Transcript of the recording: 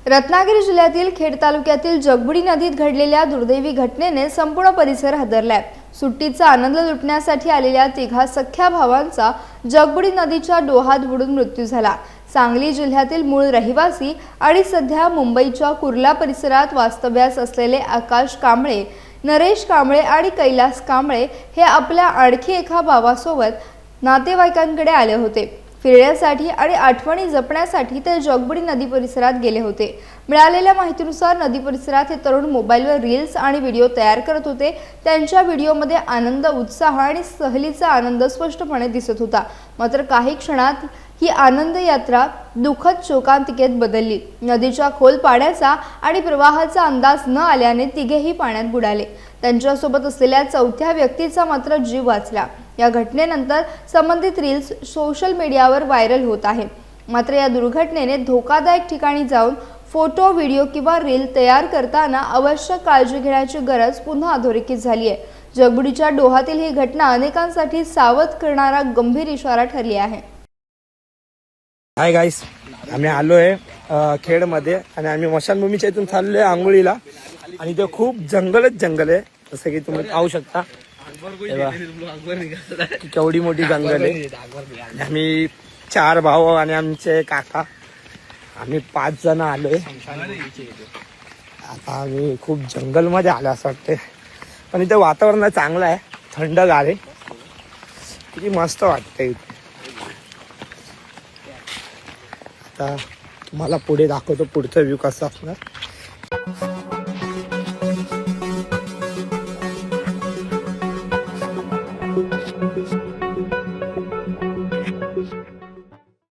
रत्नागिरी जिल्ह्यातील खेड तालुक्यातील जगबुडी नदीत घडलेल्या दुर्दैवी घटनेने संपूर्ण परिसर हादरलाय। सुट्टीचा आनंद लुटण्यासाठी आलेल्या तिघा सख्ख्या भावांचा जगबुडी नदीच्या डोहात बुडून मृत्यू झाला। सांगली जिल्ह्यातील मूळ रहिवासी आणि सध्या मुंबईच्या कुर्ला परिसरात वास्तव्यास असलेले आकाश कांबळे, नरेश कांबळे आणि कैलास कांबळे हे आपल्या आणखी एका भावासोबत नातेवाईकांकडे आले होते। फिरण्यासाठी आणि आठवणी जपण्यासाठी ते जगबुडी नदी परिसरात गेले होते। मिळालेल्या माहितीनुसार नदी परिसरात हे तरुण मोबाईलवर रील्स आणि व्हिडिओ तयार करत होते। त्यांच्या व्हिडिओमध्ये आनंद, उत्साह आणि सहलीचा आनंद स्पष्टपणे दिसत होता। मात्र काही क्षणात ही आनंद यात्रा दुःखद शोकांतिकेत बदलली। नदीच्या खोल पाण्याचा आणि प्रवाहाचा अंदाज न आल्याने तिघेही पाण्यात बुडाले। त्यांच्यासोबत असलेल्या चौथ्या व्यक्तीचा मात्र जीव वाचला। या घटनेनंतर संबंधित रील्स सोशल मीडियावर व्हायरल होत आहे। मात्र या दुर्घटनेने धोकादायक ठिकाणी जाऊन फोटो, व्हिडिओ किंवा रील तयार करताना आवश्यक काळजी घेण्याची गरज पुन्हा अधोरेखित झाली आहे। जगबुडीच्या डोहातील ही घटना अनेकांसाठी सावध करणारा गंभीर इशारा ठरली आहे। हाय गाईस, आम्ही आलोय खेडमध्ये आणि आम्ही मशानभूमीच्या इथून चाललोय आंघोळीला आणि ते खूप जंगल आहे। जसं की तुम्ही पाहू शकता केवढी मोठी जंगल आहे। आम्ही 4 भाऊ आणि आमचे काका, आम्ही 5 जण आलोय। आता आम्ही खूप जंगलमध्ये आलो असं वाटतंय, पण इथे वातावरण चांगलं आहे, थंडगार आहे, किती मस्त वाटतंय इथे। आता तुम्हाला पुढे दाखवतो पुढचा व्ह्यू कसा असणार।